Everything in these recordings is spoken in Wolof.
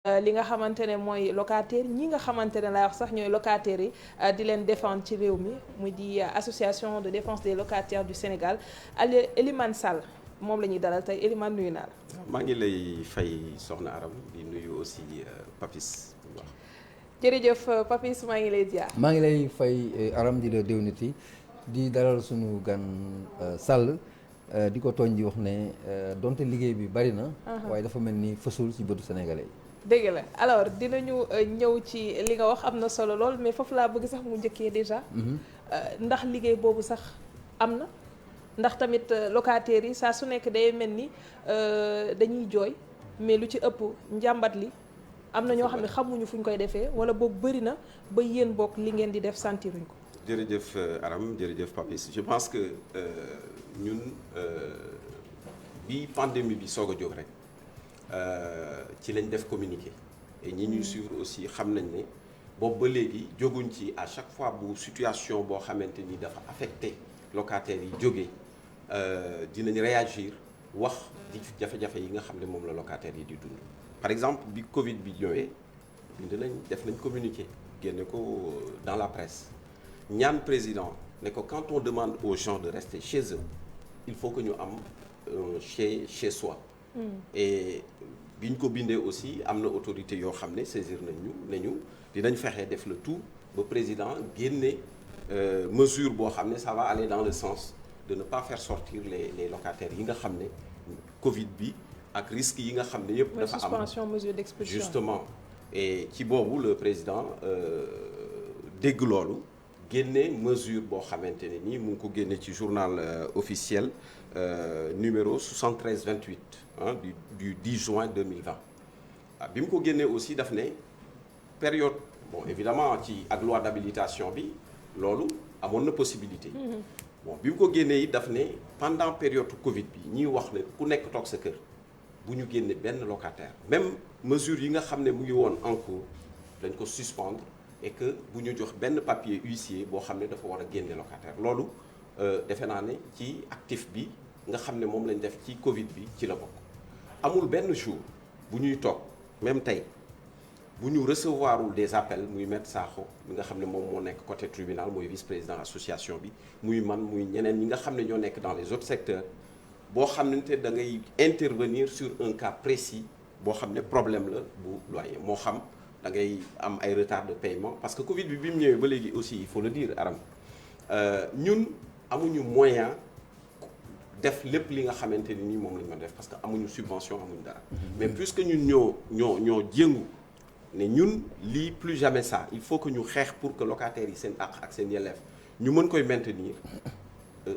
li nga xamante ne mooy locataire ñi nga xamante ne lay wax sax ñooy locataires yi di leen défendre ci réew mi muy di association de défense des locataires du Sénégal Elimane Sall moom la ñuy dalal tey Elimane nuyu naa la. maa ngi lay fay soxna Aram di nuyu aussi Papis. jërëjëf Papis maa ngi lay ziar. maa ngi lay fay Aram di la déwéniti di dalal suñu gan Sall di ko tooñ di wax ne donte liggéey bi bari na. waaye dafa mel ni fësul ci bëtu sénégalais yi. dëgg la alors dinañu ñëw ci li nga wax am na solo lool mais foofu laa bëgg sax mu njëkkee déjà. ndax liggéey boobu sax am na. ndax tamit locataires yi saa su nekk day mel ni dañuy jooy mais lu ci ëpp njàmbat li am na ñoo xam ne xamuñu fu ñu koy defee wala boobu bëri na ba yéen bokk li ngeen di def sentiruñ ko. jërëjëf Aram jërëjëf Papis je pense que ñun bi pandémie bi soog a jóg rek ci lañ def communiqué et ñi ñuy suivre aussi xam nañ ne boobu ba léegi jóguñ ci à chaque fois bu situation boo xamante ni dafa affecté locataires yi jógee dinañ réagir wax di jafe-jafe yi nga xam ne moom la locataires yi di dund. par exemple bi Covid bi ñëwee def nañ communiqué génne ko dans la presse ñaan président ne ko quand on demande aux gens de rester chez eux il faut que ñu am chez soi. et biñ ko bindee aussi am na autorité yoo xam ne saisir nañ ñu dinañ fexe def le tout ba président génne mesure boo xam ne ça va aller dans le sens de ne pas faire sortir les locataires yi nga xam ne Covid bi ak risques yi nga xam ne yëpp dafa am suspension mesure d'expulsion justement et ci boobu le président dégg loolu génne mesure boo xamante ne nii mu ngi ko génne ci journal officiel numéro 7328 du 10 juin 2020 bi mu ko génnee aussi daf ne période bon évidemment ci ak loi d'habilitation bi loolu amoon na possibilité bon bi mu ko génnee it daf ne pendant période Covid bi ñuy wax ne ku nekk toog sa kër bu ñu génne benn locataire même mesure yi nga xam ne mu ngi woon en cours dañ ko suspendre et que bu ñu jox benn papier huissier boo xam ne dafa war a génne locataire loolu defe naa ne ci actif bi nga xam ne moom lañ def ci Covid bi ci la bokk amul benn jour bu ñuy toog même tey bu ñu recevoirul des appels muy maître Sakho mi nga xam ne moom moo nekk côté tribunal mooy vice-président association bi muy man muy ñeneen ñi nga xam ne ñoo nekk dans les autres secteurs boo xam ne te da ngay intervenir sur un cas précis boo xam ne problème la bu loyer moo xam da ngay am ay retard de paiement parce que Covid bi mu ñëwee ba léegi aussi il faut le dire Aram ñun amuñu moyen def lépp li nga xamante ni nii moom lañ mën def parce que amuñu subvention amuñu dara mais puisque ñun ñoo jéngu ne ñun lii plus jamais ça il faut que ñu xeex pour que locataires yi seen àq ak seen yelleef ñu mën koy maintenir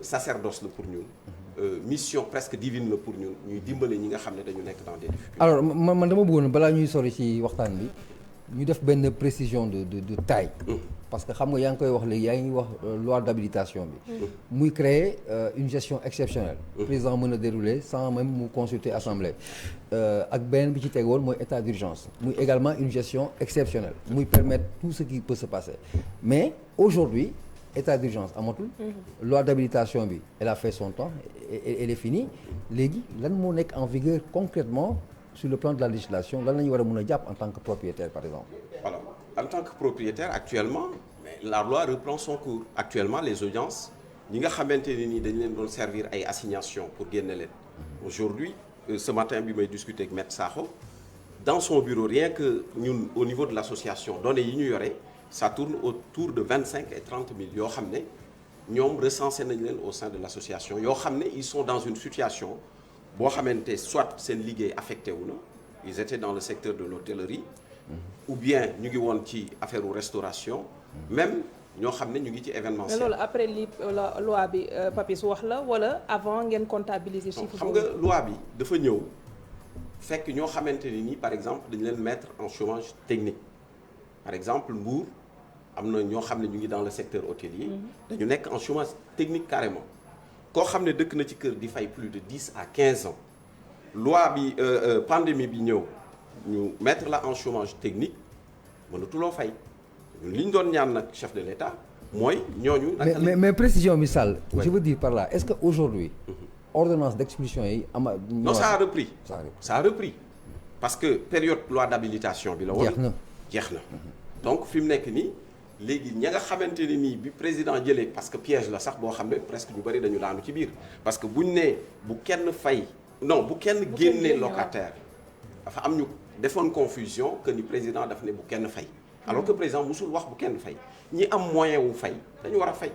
sacerdoce la pour ñun mission presque divine la pour ñun ñuy dimbale ñi nga xam ne dañu nekk dans des difficultés. alors man dama bëggoon balaa ñuy sori ci waxtaan bi ñu def benn précision de taille. parce que xam nga yaa ngi koy wax léegi yaa ngi wax loi d'habilitation bi. muy créer une gestion exceptionnelle. président mën a dérouler sans même mu consulter assemblée. ak beneen bi ci tegoon mooy état d'urgence muy également une gestion exceptionnelle. muy permettre tout ce qui peut se passer mais aujourd'hui état d'urgence amatul. loi d'habilitation bi elle a fait son temps elle est finie léegi lan moo nekk en vigueur concrètement sur le plan de la législation lan la ñu war a mën a jàpp en tant que propriétaire par exemple. alors en tant que propriétaire actuellement la loi reprend son cours actuellement les audiences ñi nga xamante ne nii dañ leen doon servir ay assignation pour génne leen aujourd'hui ce matin bi may discuter ak maître Sakho dans son bureau rien que ñun au niveau de l'association données yi ñu yore ça tourne autour de 25 et 30 000 yoo xam ne ñoom recensé nañ leen au sein de l'association yoo xam ne ils sont dans une situation boo xamante soit seen liggéey affecté wu na ils étaient dans le secteur de l'hôtellerie ou bien ñu ngi woon ci affaire restauration même ñoo xam ne ñu ngi ci événementiel. mais loolu après li la loi bi Papis wax la wala avant ngeen comptabiliser chiffre xam nga loi bi dafa ñëw fekk ñoo xamante ne nii par exemple dañu leen mettre en chômage technique par exemple Mbour am na ñoo xam ne ñu ngi dans le secteur hôtelier dañu nekk en chômage technique carrément koo xam ne dëkk na ci kër di fay plus de 10 à 15 ans loi bi pandémie bi ñëw ñu mettre la en chômage technique mënatuloo fay li ñu doon ñaan nag chef de l'État mooy ñooñu. mais précision bi Sall. je veux dire par là est-ce que aujourd'hui ordonnance d'expulsion yi ama. non ça a repris. ça a repris parce que période loi d'habilitation bi la woon. jeex na donc fi mu nekk nii léegi ña nga xamante ne nii bi président jëlee parce que piège la sax boo xam ne presque ñu bari dañu daanu ci biir parce que buñ ne bu kenn fay non bu kenn génnee locataire dafa am ñu defoon confusion que ni président daf ne bu kenn fay alors que président musul wax bu kenn fay ñi am moyen wu fay dañu war a fay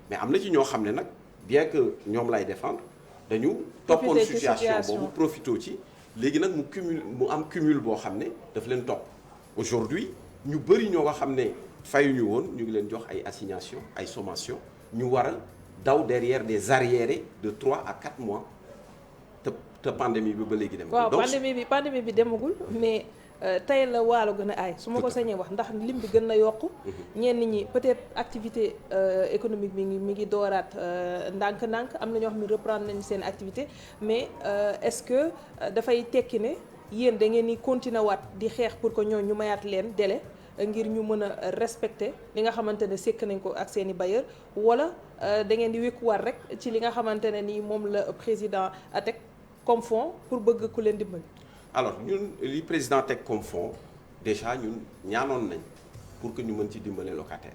mais am na ci ñoo xam ne nag bien que ñoom lay défendre dañu toppoon situation boobu profité ci léegi nag mu am cumul boo xam ne daf leen topp aujourd'hui ñu bëri ñoo nga xam ne fayuñu woon ñu ngi leen jox ay assignation ay sommation ñu war a daw derrière des arriérés de 3 à 4 mois te pandémie bi ba léegi dem waaw pandémie bi demagul mais tey la waalo gën a aay su ma ko sañee wax ndax lim bi gën na yokku ñenn ñi peut-être activité économique mi ngi dooraat ndànk-ndànk am na ñoo xam ne reprendre nañu seen activité mais est-ce que dafay tekki ne yéen da ngeen di continuer waat di xeex pour que ñoo ñu mayaat leen délai ngir ñu mën a respecter li nga xamante ne sekk nañ ko ak seen i bailleur wala da ngeen di wékkuwaat rek ci li nga xamante ne nii moom la président a teg comme fond pour bëgg ku leen dimbali. alors ñun li président teg comme fond déjà ñun ñaanoon nañ pour que ñu mën ci dimbale locataire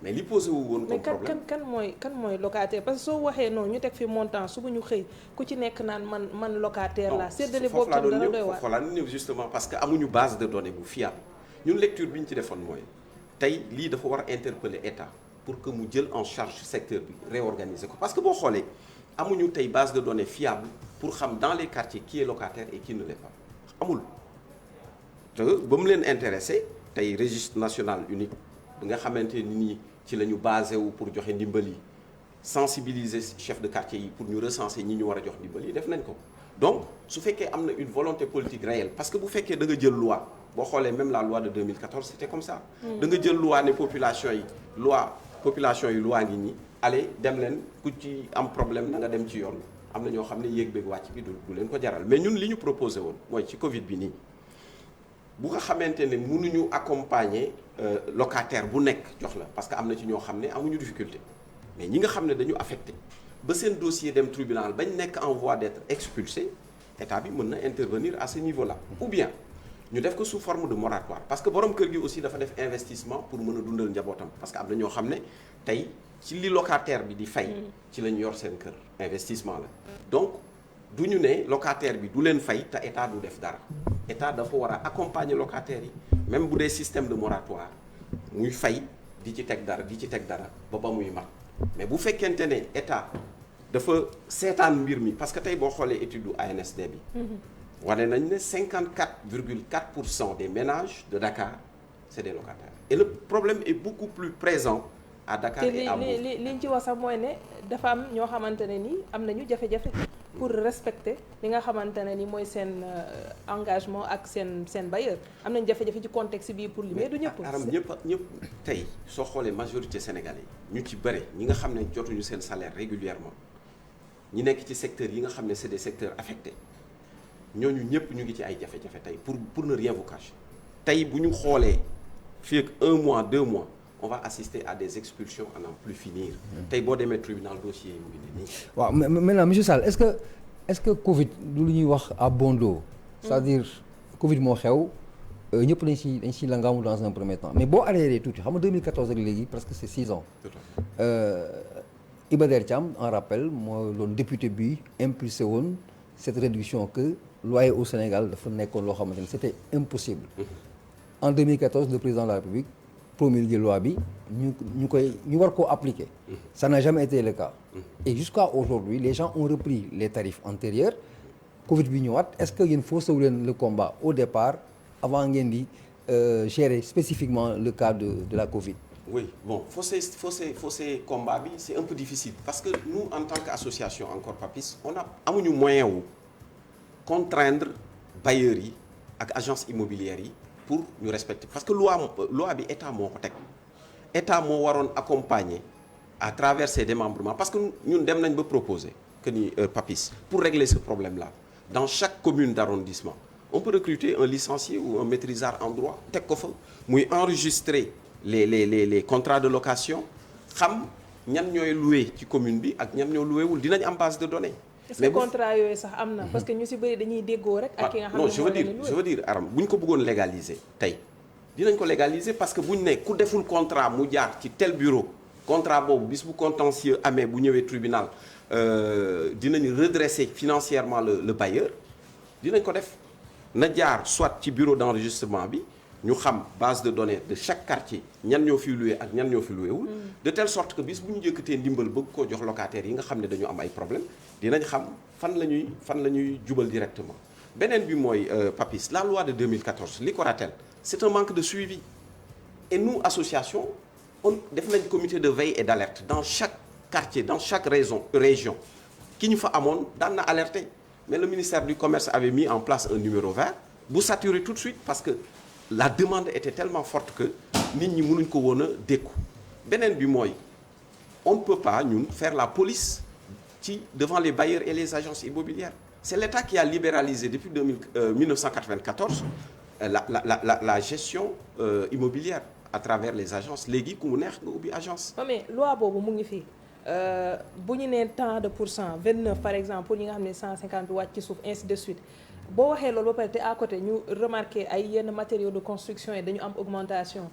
mais li posé wu woon comme problème mais kan mooy locataire parce que soo waxee noonu ñu teg fi montant suba ñu xëy ku ci nekk naan man locataire la séddale boobu tam dana doy waar. foofu laa doon ñëw justement parce que amuñu base de données bu fiable ñun lecture bi ñu ci defoon mooy tey lii dafa war a interpeller état pour que mu jël en charge secteur bi réorganiser ko parce que boo xoolee amuñu tey base de données fiable pour xam dans les quartiers qui est locataire et qui ne l'est pas amul te ba mu leen intéressé tey registre national unique bi nga xamante ni nii ci la ñu basé wu pour joxe ndimbal yi sensibiliser chef de quartier yi pour ñu recenser ñi ñu war a jox ndimbal yi def nañ ko donc su fekkee am na une volonté politique réelle parce que bu fekkee da nga jël loi boo xoolee même la loi de 2014 c'était comme ça da nga jël loi ne population yi loi ngi ñi allez dem leen ku ci am problème na nga dem ci yoon am na ñoo xam ne yéeg beeg wàcc bi du leen ko jaral mais ñun li ñu proposé woon mooy ci Covid bi nii bu nga xamante ne mënuñu accompagner locataire bu nekk jox la parce que am na ci ñoo xam ne amuñu difficulté mais ñi nga xam ne dañu affecté ba seen dossier dem tribunal bañ nekk en voie d'être expulsé état bi mën na intervenir à ce niveau là ou bien ñu def ko sous forme de moratoire parce que borom kër gi aussi dafa def investissement pour mën a dundal njabootam parce que am na ñoo xam ne tey ci li locataire bi di fay ci la ñu yor seen kër investissement la donc du ñu ne locataire bi du leen fay te état du def dara état dafa war a accompagner locataires yi même bu dee système de moratoire muy fay di ci teg dara ba muy mat mais bu fekkente ne état dafa seetaan mbir mi parce que tey boo xoolee étude du ANSD bi wane nañ ne 54,4% des ménages de Dakar c'est des locataires et le problème est beaucoup plus présent à Dakar et à Mbour. li ñu ci wax sax mooy ne dafa am ñoo xamante ne ni am nañu jafe-jafe pour respecter li nga xamante ne ni mooy seen engagement ak seen bailleur am nañu jafe-jafe ci contexte bii pour li mais du ñëpp. ñëpp tey soo xoolee majorité sénégalais ñu ci bëri ñi nga xam ne jotuñu seen salaire régulièrement ñi nekk ci secteurs yi nga xam ne c'est des secteurs affectés ñooñu ñëpp ñu ngi ci ay jafe-jafe tey pour ne rien vous cacher tey bu ñu xoolee fii ak 1 mois 2 mois. on va assister à des expulsions à n'en plus finir. tey boo demee tribunal dossier yi mu ngi nii. waaw mais maintenant monsieur Sall est-ce que Covid du lu ñuy wax à bon dos. c'est-à-dire Covid moo xew ñëpp dañ si langaamu dans un premier temps mais boo arrêté tuuti xam nga 2014 ak léegi presque c'est 6 ans. tout à fait. Iba Der Thiam en rappel moo doon député bi impulsé woon cette réduction que loyer au Sénégal dafa nekkoon loo xamante ne c'était impossible. En 2014 le président de la République. promulguer loi bi ñu war koo appliquer ça n'a jamais été le cas et jusqu'à aujourd'hui les gens ont repris les tarifs antérieurs Covid bi ñëwaat est-ce que yéen faussé wu leen le combat au départ avant ngeen di gérer spécifiquement le cas de la Covid. Oui, bon, fausser combat bi c'est un peu difficile parce que nous en tant qu'association encore Papis amuñu moyen wu contraindre bailleurs yi ak agence immobilière yi pour ñu respecter parce que loi bi état moo ko teg état moo waroon accompagner à travers ses démembrements parce que ñun dem nañ ba proposer que ni Papis pour régler ce problème-là dans chaque commune d'arrondissement on peut recruter un licencié ou un maîtrisard en droit teg ko fa muy enregistrer les contrats de location xam ñan ñooy loué ci commune bi ak ñan ñoo loué wul dinañ am base de données est-ce que contrat yooyu sax am na. parce que ñu si bëri dañuy déggoo rek. ak ki nga xam ne non je veux dire Aram bu ñu ko bëggoon légaliser tey dinañ ko légaliser parce que bu ñu ne ku deful contrat mu jaar ci tel bureau contrat boobu bis bu contentieux amee bu ñëwee tribunal dinañ redresser financièrement le bailleur dinañ ko def na jaar soit ci bureau d'enregistrement bi. ñu xam base de données de chaque quartier ñan ñoo fi loué ak ñan ñoo fi loué wul de telle sorte que bis bu ñu jëkkatee ndimbal bëgg koo jox locataires yi nga xam ne dañu am ay problème dinañ xam fan la ñuy jubal directement beneen bi mooy Papis la loi de 2014 li ko ratel c'est un manque de suivi et nous association on def nañ comité de veille et d'alerte dans chaque quartier dans chaque région ki ñu fa amoon daan na alerter mais le ministère du commerce avait mis en place un numéro vert bu saturé tout de suite parce que la demande était tellement forte que nit ñi mënuñ ko woon a dékku beneen bi mooy on ne peut pas ñun faire la police devant les bailleurs et les agences immobilières c'est l'État qui a libéralisé depuis 1994 la gestion immobilière à travers les agences léegi ku mu neex nga ubbi agence. mais loi boobu mu ngi fii bu ñu nee tant de % 29 par exemple pour ñi nga xam ne 150 bi wàcc ci suuf ainsi de suite. boo waxee loolu ba pare te à côté ñu remarqué ay yenn matériaux de construction yi dañu am augmentation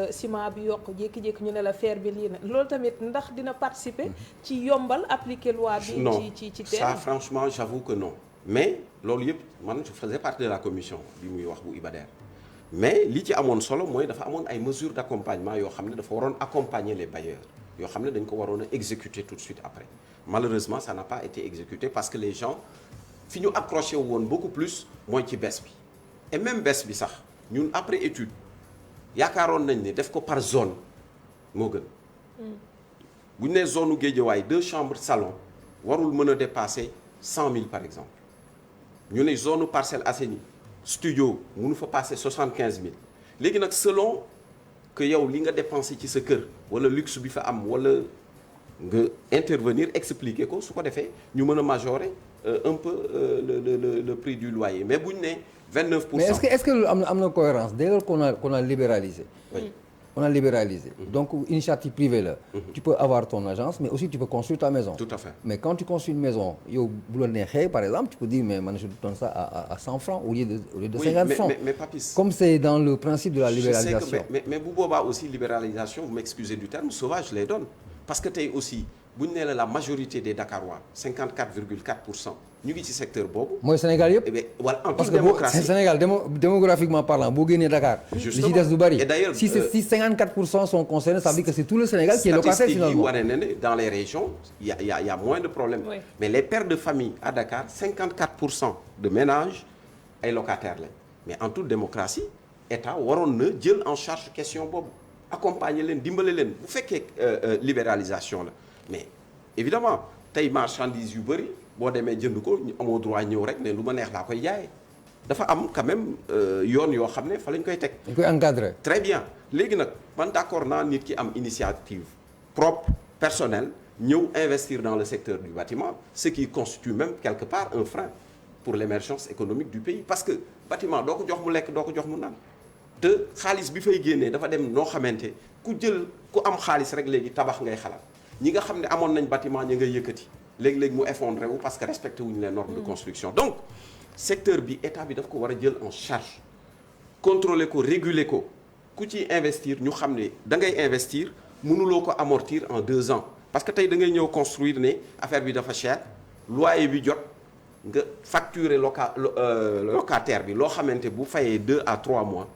ciment bi yokk jékki-jékki ñu ne la fer bi lii na loolu tamit ndax dina participer ci yombal appliquer loi bi ci ça franchement j'avoue que non mais loolu yëpp man je faisais partie de la commission bi muy wax bu Ibader mais li ci amoon solo mooy dafa amoon ay mesures d'accompagnement yoo xam ne dafa waroon accompagner les bailleurs yoo xam ne dañ ko waroon a exécuter tout de suite après malheureusement ça n'a pas été exécuté parce que les gens fi ñu accroché woon beaucoup plus mooy ci baisse bi et même baisse bi sax ñun après étude yaakaaroon nañ ne def ko par zone moo gën bu ñu nee zone u Guédiawaye 2 chambres salon warul mën a dépasser 100 000 par exemple ñu ne zone u Parcelles Assainies studio mënu fa passer 75 000 léegi nag selon que yow li nga dépensé ci sa kër wala luxe bi fa am wala nga intervenir expliquer ko su ko defee ñu mën a majorer un peu le prix du loyer mais bu ñu nee 29%. mais est-ce que loolu am na cohérence dès lors qu'on a libéralisé. oui on a libéralisé. donc initiative privée la. tu peux avoir ton agence mais aussi tu peux construire ta maison. tout à fait mais quand tu construis une maison yow bu la neexee par exemple tu peux dire mais man je donne ça à 100 francs au lieu de 50 francs. mais Papis. comme c'est dans le principe de la libéralisation. je sais que mais bu boobaa aussi libéralisation vous m'excusez du terme sauvage lay doon parce que tey aussi. bu ñu nee la majorité des Dakarois 54,4% ñu ngi ci secteur boobu. mooy Sénégal yëpp. wala en parce toute démocratie que Sénégal démographiquement parlant boo génnee Dakar. justement li ci des du bari. et d'ailleurs si 54% sont concernés ça veut dire que c'est tout le Sénégal qui est locataire finalement. statistiques yi wane ne dans les régions il y a moins de problèmes. Oui. mais les pères de famille à Dakar 54% de ménages ay locataires lañ mais en toute démocratie état waroon na jël en charge question boobu accompagner leen dimbale leen bu fekkee libéralisation la. mais évidemment tey marchandise yu bëri boo demee jënd ko amoo droit ñëw rek ne lu ma neex laa koy jaayee dafa am quand même yoon yoo xam ne fa lañ koy teg. dañ koy encadrer. très bien léegi nag man d'accord naa nit ki am initiative propre personnelle ñëw investir dans le secteur du bâtiment ce qui constitue même quelque part un frein pour l'émergence économique du pays parce que bâtiment doo ko jox mu lekk doo ko jox mu naan te xaalis bi fay génnee dafa dem noo xamante ku am xaalis rek léegi tabax ngay xalaat. ñi nga xam ne amoon nañ bâtiment ñi ngay yëkkati léegi-léegi mu effondré wu parce que respecté wuñu les normes de construction donc secteur bi état bi daf ko war a jël en charge contrôler ko réguler ko ku ci investir ñu xam ne da ngay investir mënuloo ko amortir en 2 ans parce que tey da ngay ñëw construire ne affaire bi dafa cher loyer bi jot nga facturer locataire bi loo xamante bu fayee 2 à 3 mois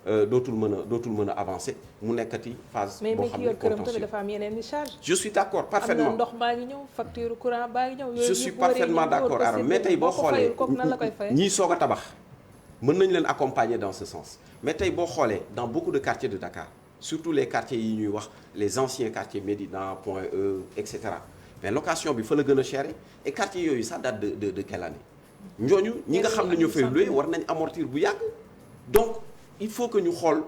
dootul mën a avancer mu nekkati phase. boo xam ne contentieux dafa am yeneen i charge. je suis d'accord parfaitement am na ndox baa ngi ñëw facture courant baa ngi ñëw. je suis parfaitement d'accord Aram mais tey boo xoolee ñii soog a tabax mën nañ leen accompagner dans ce sens mais tey boo xoolee dans beaucoup de quartiers de Dakar surtout les quartiers yi ñuy wax les anciens quartiers Médina Point E et cetera mais location bi fa la gën a cher et quartiers yooyu ça date de quelle année. ñooñu ñi nga xam ne ñoo fay louer war nañ amortir bu yàgg donc. il faut que ñu xool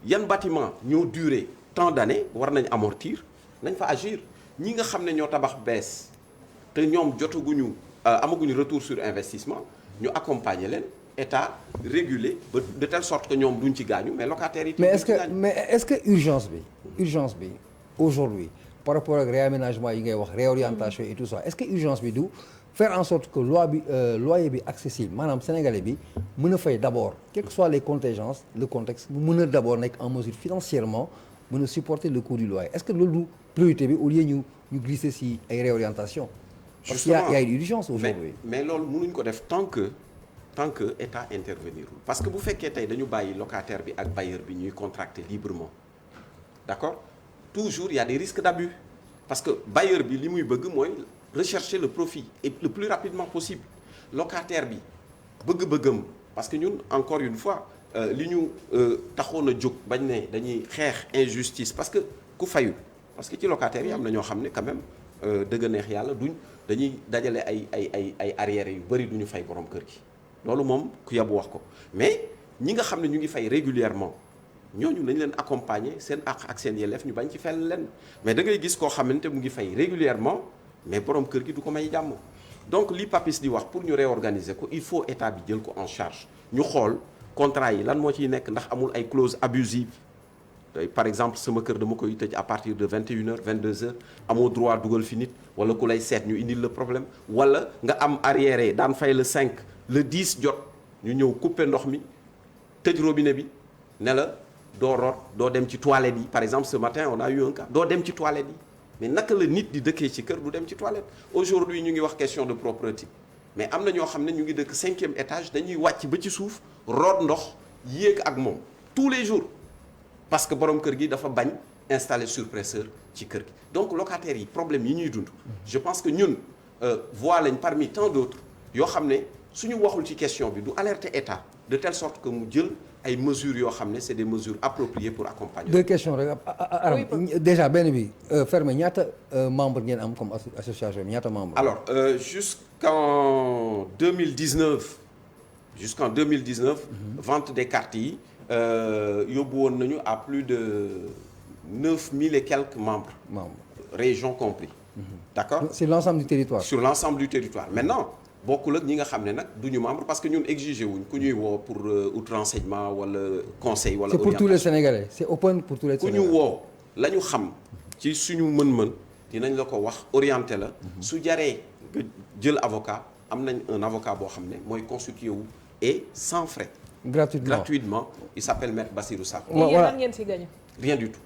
yan bâtiment ñoo durer tant d'années war nañ amortir nañ fa agir ñi nga xam ne ñoo tabax bees te ñoom jotaguñu amaguñu retour sur investissement ñu accompagner leen état réguler ba de telle sorte que ñoom duñ ci gaañu mais locataires yi. mais est-ce que urgence bi aujourd'hui par rapport ak réaménagement yi ngay wax réorientation et tout ça est-ce que urgence bi du faire en sorte que loyer bi accessible maanaam sénégalais bi mën a fay d'abord quelles que soient les contingences le contexte mu mën a d'abord nekk en mesure financièrement mën a supporter le coût du loyer est-ce que loolu du priorité bi au lieu ñu glisser si ay réorientation parce qu'il y a une urgence aujourd'hui mais loolu mënuñ ko def tant que état intervenir parce que bu fekkee tey dañu bàyyi locataire bi ak bailleur bi ñuy contracter librement d'accord toujours il y a des risques d'abus parce que bailleur bi li muy bëgg mooy rechercher le profit et le plus rapidement possible locataire bi bëgg-bëggam parce que ñun encore une fois li ñu taxoon a jóg bañ ne dañuy xeex injustice parce que ku fayul parce que ci locataire yi am na ñoo xam ne quand même dëgg neex yàlla dañuy dajale ay arriérés yu bëri du ñu fay borom kër gi loolu moom ku yabu wax ko mais ñi nga xam ne ñu ngi fay régulièrement ñooñu nañ leen accompagner seen àq ak seen yelleef ñu bañ ci fel leen mais da ngay gis koo xamante mu ngi fay régulièrement mais borom kër gi du ko may jàmm donc li Papis di wax pour ñu réorganiser ko il faut état bi jël ko en charge ñu xool contrat yi lan moo ciy nekk ndax amul ay clauses abusives par exemple sama kër dama koy tëj à partir de 21h 22h amoo droit dugal fi nit wala ku lay seet ñu indil le problème wala nga am arriéré daan fay le 5 le 10 jot ñu ñëw couper ndox mi tëj robinet bi ne la doo root doo dem ci toilette yi par exemple ce matin on a eu un cas doo dem ci toilette yi mais naka la nit di dëkkee ci kër du dem ci toilette aujourd'hui ñu ngi wax question de propreté mais am na ñoo xam ne ñu ngi dëkk 5e étage dañuy wàcc ba ci suuf root ndox yéeg ak moom tous les jours parce que borom kër gi dafa bañ installer surpresseur ci kër gi donc locataires yi problème yi ñuy dund je pense que ñun voix lañ parmi tant d'autres yoo xam ne suñu waxul ci question bi du alerter état de telle sorte que mu jël ay mesures yoo xam ne c'est des mesures appropriées pour accompagner. deux questions rek Aram déjà benn bi fermé ñaata membre ngeen am comme association bi ñaata membre. alors jusqu'en 2019 vente des cartes yi yóbbu woon nañu à plus de 9000 et quelques membres. région compris. d'accord sur l'ensemble du territoire. sur l'ensemble du territoire maintenant. bokkul ak ñi nga xam ne nag du ñu membre parce que ñun exiger wuñ ku ñuy woo pour out renseignement wala conseil wala. c'est pour tous les Sénégalais c'est open pour tous les Sénégalais. ku ñu woo la ñu xam ci suñu mën-mën dinañ la ko wax orienté la. su jaree nga jël avocat am nañ un avocat boo xam ne mooy constitué wu et sans frais. gratuitement il s'appelle Maître Bassirou Sakho. voilà ngeen ci gagné. rien du tout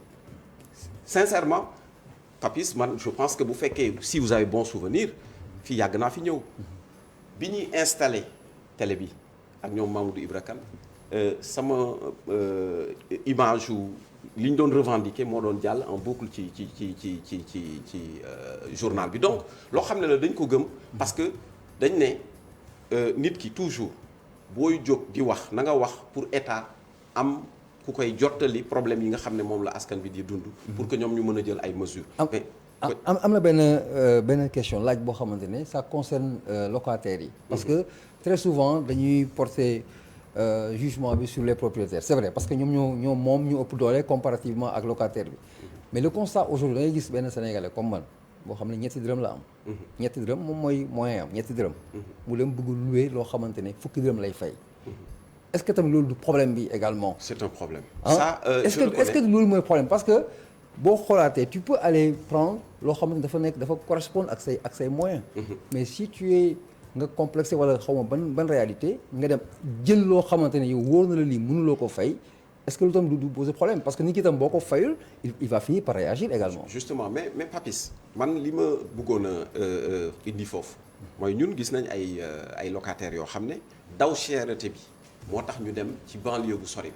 sincèrement Papis man je pense que bu fekkee si vous avez bon souvenir fii yàgg naa fi ñëw. bi ñuy installé télé bi ak ñoom Mamadou Ibra Kane sama image yu li ñu doon revendiquer moo doon jàll en boucle ci journal bi donc loo xam ne la dañ ko gëm parce que dañ ne nit ki toujours booy jóg di wax na nga wax pour état am ku koy jottali problème yi nga xam ne moom la askan bi di dund pour que ñoom ñu mën a jël ay mesures mais am na benn question laaj boo xamante ne ça concerne locataires yi parce que très souvent dañuy porter jugement bi sur les propriétaires c'est vrai parce que ñoom moom ñu ëpp doole comparativement ak locataire bi mais le constat aujourd'hui da ngay gis benn Sénégalais comme man boo xam ne ñetti dërëm la am ñetti dërëm moom mooy moyen am ñetti dërëm mu dem bëgg louer loo xamante ne fukki dërëm lay fay est-ce que tamit loolu du problème bi également c'est un problème ça est-ce que loolu mooy problème parce que boo xoolaatee tu peux aller prendre loo xamante ne dafa correspondre ak say moyens mais si tu es nga complexé wala xaw ma ban réalité nga dem jël loo xamante ne yow wóor na la lii mënuloo ko fay est-ce que lu tam du poser problème parce que nit ki tam boo ko fayul il va finir par réagir également justement mais Papis man li ma bëggoon a indi foofu mooy ñun gis nañ ay locataires yoo xam ne daw cherté bi moo tax ñu dem ci banlieue bu sori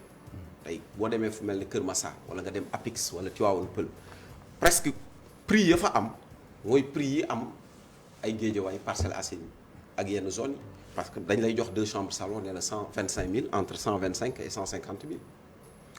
tey boo demee fu mel ni Kër Massar wala nga dem Apix wala Tivaouane Peulh presque prix ya fa am mooy prix yi am ay Guédiawaye Parcelles Assainies ak yenn zones yi parce que dañ lay jox 2 chambres salon ne la 125 000 entre 125 et 150 000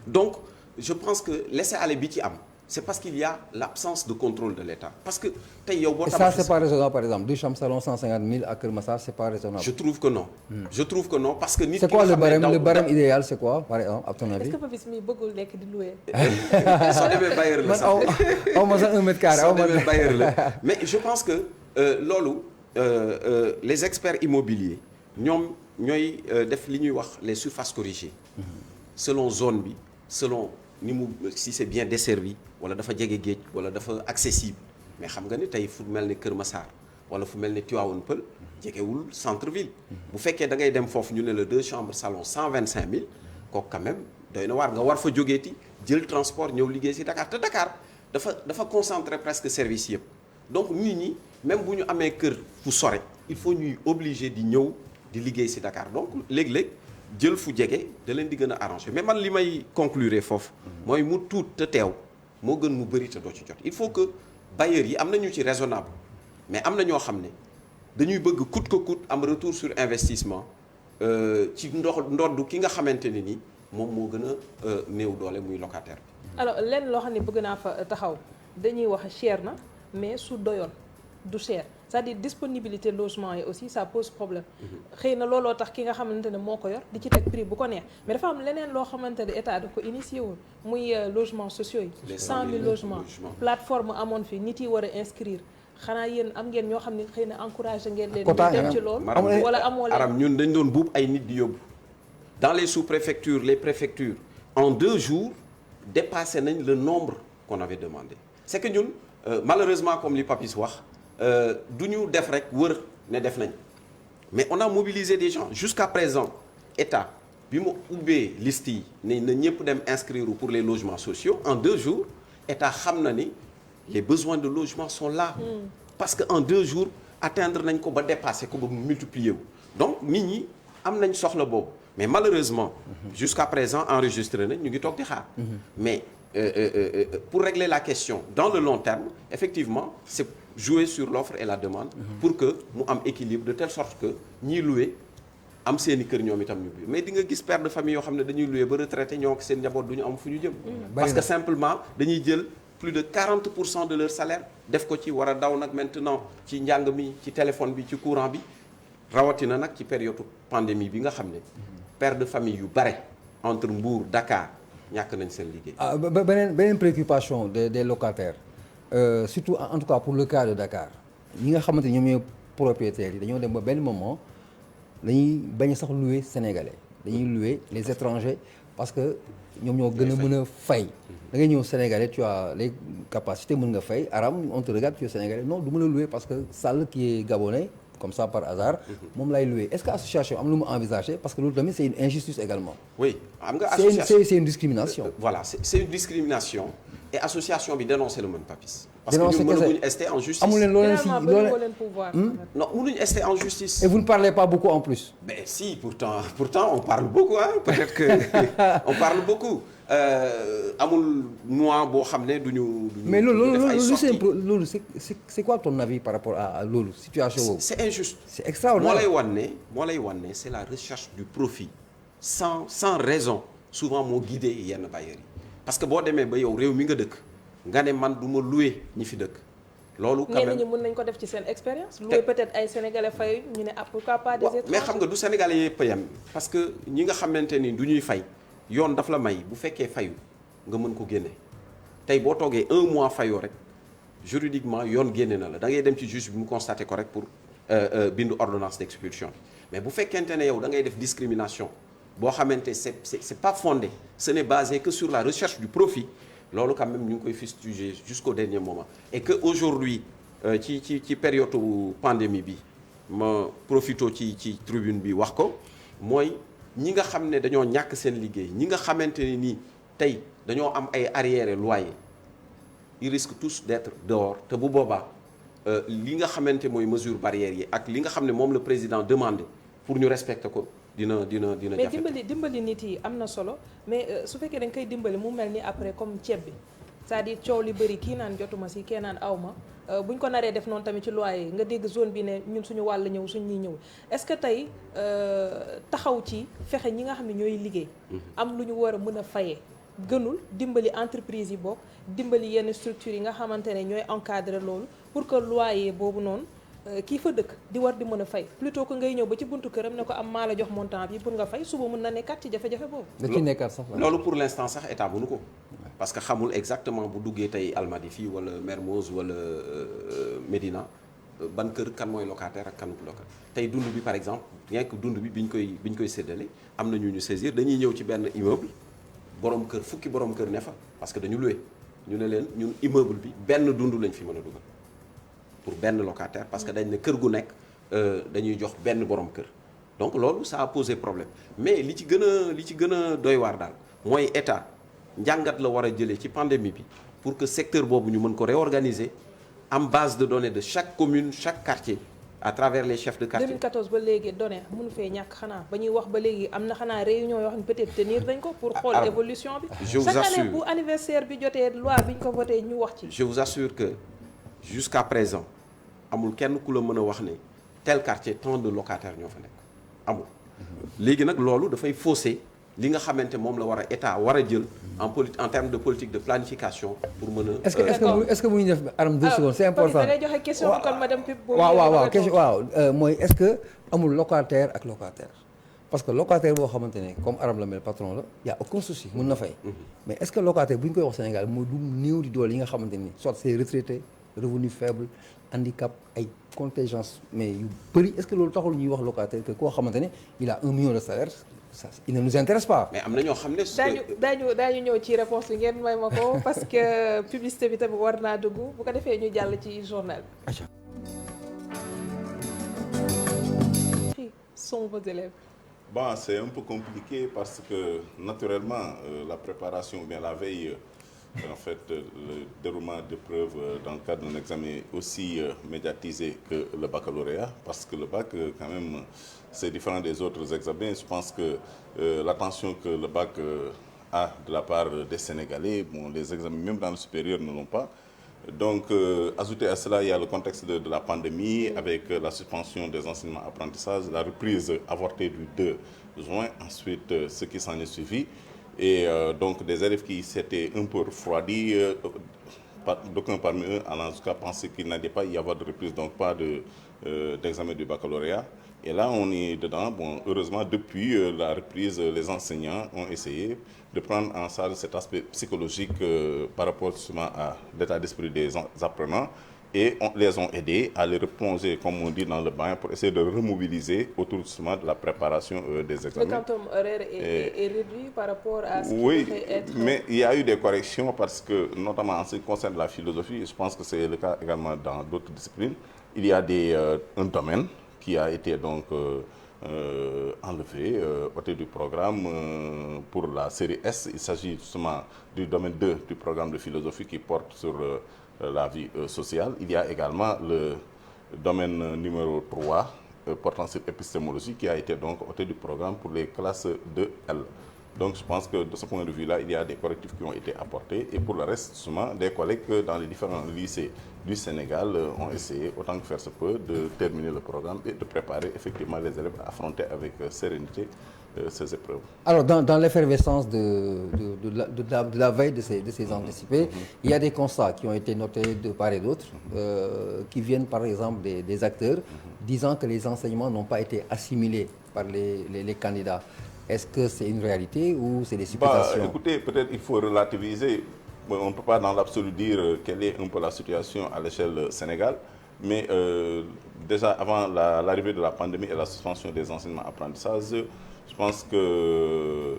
donc je pense que laisser aller bi ci am c'est parce qu'il y a l'absence de contrôle de l'État parce que tey yow boo ça c'est pas raisonnable par exemple 2 chambres salon 150 000 à Kër Massar c'est pas raisonnable. je trouve que non parce que nit c'est quoi le barème idéal c'est quoi par exemple à ton avis. est-ce que Papis mi bëggul nekk di louer. soo demee bailleur la sax aw ma sax 1 mètre carré soo demee bailleur la mais je pense que loolu les experts immobiliers ñoom ñooy def li ñuy wax les surfaces corrigées selon zone bi selon ni mu si c'est bien desservi wala dafa jege géej wala dafa accessible mais xam nga ni tey fu mel ni Kër Massar wala fu mel ni Tivaouane Peulh jegewul centre ville. bu fekkee da ngay dem foofu ñu ne la 2 chambres salon 125 000 kooku quand même doy na waar nga war fa jógeeti jël transport ñëw liggéey si Dakar te Dakar dafa concentrer presque service yëpp donc nit ñi même bu ñu amee kër fu sore il faut ñuy obligé di ñëw di liggéey si Dakar donc léeg-léeg jël fu jege da leen di gën a arrangé mais man li may conclure foofu mooy mu tuut te teew moo gën mu bëri te doo ci jot il faut que bailleurs yi am na ñu ci raisonnable mais am na ñoo xam ne dañuy bëgg coûte que coûte am retour sur investissement ci ndoddu ki nga xamante ne ni moom moo gën a néew doole muy locataire bi. alors lenn loo xam ne bëgg naa fa taxaw dañuy wax cher na mais su doyoon du cher c'est-à-dire disponibilité logement yi aussi ça pose problème. xëy na looloo tax ki nga xamante ne moo ko yor di ci teg prix bu ko neex mais dafa am leneen loo xamante ne état da ko initié woon muy logements sociaux yi. 100 000 logements plateforme amoon fi nit yi war a inscrire. xanaa yéen am ngeen ñoo xam ne xëy na encouragé ngeen leen. dem ci loolu wala amoo leen aram ñun dañ doon buub ay nit di yóbbu. dans les sous-préfectures les préfectures en 2 jours dépassé nañ le nombre qu'on avait demandé. c'est que ñun malheureusement comme li Papis wax du ñu def rek wër ne def nañ mais on a mobilisé des gens jusqu'à présent état bi mu ubbee liste yi ne na ñëpp dem inscrire pour les logements sociaux en 2 jours état xam na ni. les besoins de logement sont là. parce que en 2 jours atteindre nañ ko ba dépasser ko ba multiplier wu. donc nit ñi am nañ soxla boobu mais malheureusement. jusqu'à présent enregistré nañ ñu ngi toog di xaar. mais pour régler la question dans le long terme effectivement c'est jouer sur l'offre et la demande. pour que mu am équilibre de telle sorte que ñiy louer am seen i kër ñoom itam ñu mais di nga gis père de famille yoo xam ne dañuy louer ba retraité ñoo ko seen njaboot du ñu am fu ñu jëm. parce que simplement dañuy jël. plus de 40% de leur salaire def ko ci war a daw nag maintenant ci njàng mi ci téléphone bi ci courant bi rawatina nag ci période pandémie bi nga xam ne père de famille yu bare entre Mbour Dakar ñàkk nañ seen liggéey. beneen préoccupation des locataires surtout en tout cas pour le cas de Dakar ñi nga xamante ñoom ñooy propriétaires yi dañoo dem ba benn moment dañuy bañ sax louer sénégalais dañuy louer les étrangers parce que ñoom ñoo gën a mën a fay. da ngay ñëw sénégalais tu as les capacités mën nga fay aram on te regarde tu es sénégalais non du mën a louer parce que Sall qui est gabonais comme ça par hasard moom lay louer est-ce que association am lu mu envisagé parce que loolu tamit c'est une injustice également. oui xam nga association c'est une discrimination. voilà c'est une discrimination et association bi dénoncé le mën Papis. parce que ñun mënuñu rester en justice. amu leen loo leen si non mënuñu rester en justice. et vous ne parlez pas beaucoup en plus. mais si pourtant on parle beaucoup hein peut-être que on parle beaucoup. amul mois boo xam ne duñu mais loolu c'est quoi ton avis par rapport à loolu situation boobu. c'est injuste. c'est extraordinaire moo lay wan ne c'est la recherche du profit sans raison souvent moo guidé yenn bailleurs yi parce que boo demee ba yow réew mi nga dëkk nga ne man du ma louer ñi fi dëkk. loolu quand même ñenn ñi mën nañ ko def ci seen expérience. louer peut-être ay sénégalais fay ñu ne pourquoi pas des étrangers. mais xam nga du sénégalais yëpp a yem parce que ñi nga xamante ni du ñuy fay. yoon daf la may bu fekkee fayu nga mën ko génne tey boo toogee 1 mois fayoo rek juridiquement yoon génne na la da ngay dem ci juge bi mu constaté ko rek pour bindu ordonnance d'expulsion mais bu fekkente ne yow da ngay def discrimination boo xamante c'est pas fondé ce n'est basé que sur la recherche du profit loolu quand même ñu ngi koy fustiger jusqu'au dernier moment et que aujourd'hui ci période pandémie bi ma profito ci tribune bi wax ko mooy ñi nga xam ne dañoo ñàkk seen liggéey ñi nga xamante ne nii tey dañoo am ay arriérés loyer ils risquent tous d'être dehors te bu boobaa li nga xamante mooy mesure barrières yi ak li nga xam ne moom le président demandé pour ñu respecter ko dina jafe. mais dimbali nit yi am na solo mais su fekkee dañ koy dimbali mu mel ni après comme ceeb bi c'est-à-dire coow li bëri kii naan jotuma si kii naan awma buñ ko naree def noonu tamit ci loyer nga dégg zone bi ne ñun suñu wàll ñëw suñ ñuy ñëw est-ce que tey taxaw ci fexe ñi nga xam ne ñooy liggéey am lu ñu war a mën a fayee gënul dimbali entreprise yi bokk dimbali yenn structures yi nga xamante ne ñooy encadrer loolu pour que loyer boobu noonu kii fa dëkk di war di mën a fay plutôt que ngay ñëw ba ci buntu këram ne ko am maa la jox montant bi pour nga fay suba mën na nekkaat ci jafe-jafe boobu. da ciy nekkaat sax loolu pour l'instant sax état mënu ko. parce que xamul exactement bu duggee tey Almadies fii wala Mermoz wala Médina ban kër kan mooy locataire ak kanut locataire tey dund bi par exemple rien que dund bi biñ koy séddale am na ñu saisir dañuy ñëw ci benn immeuble borom kër fukki borom kër ne fa parce que dañu loué ñu ne leen ñun immeuble bi benn dund lañ fi mën a dugal pour benn locataire parce que dañ ne kër gu nekk dañuy jox benn borom kër donc loolu ça a posé problème mais li ci gën a doy waar daal mooy état njàngat la war a jëlee ci pandémie bi pour que secteur boobu ñu mën ko réorganiser am base de données de chaque commune chaque quartier à travers les chefs de quartier. 2014 ba léegi données mënu fee ñàkk xanaa ba ñuy wax ba léegi am na xanaa réunion yoo xam ne peut-être tenir dañ ko pour xool évolution bi. je vous assure chaque année bu anniversaire bi jotee loi bi ñu ko voté ñu wax ci. je vous assure que jusqu'à présent amul kenn ku la mën a wax ne tel quartier tant de locataires ñoo fa nekk amul. léegi nag loolu dafay fausser li nga xamante moom la war a état war a jël en termes de politique de planification pour mën a. est-ce que bu ñu def Aram 2 secondes c'est important. da ngay joxe question bi kon madame Pip. waaw question mooy est-ce que amul locataire ak locataire parce que locataire boo xamante ne comme Aram la mel patron la y a aucun souci mën na fay. mais est-ce que locataire bu ñu koy wax Sénégal mooy du néew di doole yi nga xamante ni soit c'est retraité revenu faible handicap ay contingence mais yu bëri est-ce que loolu taxul ñuy wax locataire que koo xamante ne il a 1 million de salaire. ça il ne nous intéresse pas. mais am na ñoo xam ne. daañu ñëw ci réponse bi ngeen may ma ko parce que publicité bi tamit war naa dugg bu ko defee ñu jàll ci journal bi. qui sont vos élèves? Bon, c'est un peu compliqué parce que naturellement la préparation ou bien la veille en fait le déroulement d'épreuves dans le cadre d'un examen aussi médiatisé que le baccalauréat parce que le bac quand même c'est différent des autres examens. Je pense que l'attention que le bac a de la part des Sénégalais, bon, les examens même dans le supérieur ne l'ont pas. Donc, ajouté à cela, il y a le contexte de la pandémie avec la suspension des enseignements-apprentissages, la reprise avortée du 2 juin, ensuite ce qui s'en est suivi. Et donc des élèves qui s'étaient un peu refroidis, d'aucuns parmi eux en tout cas pensaient qu'il n'allait pas y avoir de reprise, donc pas d'examen du baccalauréat. Et là, on est dedans. Bon, heureusement, depuis la reprise, les enseignants ont essayé de prendre en charge cet aspect psychologique par rapport justement à l'état d'esprit des apprenants et on les ont aidés à les replonger, comme on dit, dans le bain pour essayer de remobiliser autour justement de la préparation des examens. Le quantum horaire est réduit par rapport à ce qui devrait être... mais il y a eu des corrections parce que, notamment en ce qui concerne la philosophie, et je pense que c'est le cas également dans d'autres disciplines, il y a un domaine qui a été donc enlevé, ôté du programme pour la série S. Il s'agit justement du domaine 2 du programme de philosophie qui porte sur la vie sociale. Il y a également le domaine numéro 3 portant sur épistémologie qui a été donc ôté du programme pour les classes 2L. Donc je pense que de ce point de vue-là, il y a des correctifs qui ont été apportés. Et pour le reste, justement, des collègues dans les différents lycées du Sénégal ont essayé, autant que faire se peut, de terminer le programme et de préparer effectivement les élèves à affronter avec sérénité ces épreuves. Alors, dans l'effervescence de la veille de ces anticipés, il y a des constats qui ont été notés de part et d'autre, qui viennent par exemple des acteurs, disant que les enseignements n'ont pas été assimilés par les candidats. Est-ce que c'est une réalité ou c'est des supputations? Écoutez, peut-être il faut relativiser. Bon, on ne peut pas dans l'absolu dire quelle est un peu la situation à l'échelle Sénégal, mais déjà avant l'arrivée de la pandémie et la suspension des enseignements-apprentissages, je pense que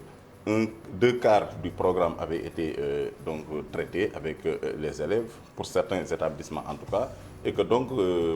2/4 du programme avait été donc traité avec les élèves, pour certains établissements en tout cas, et que donc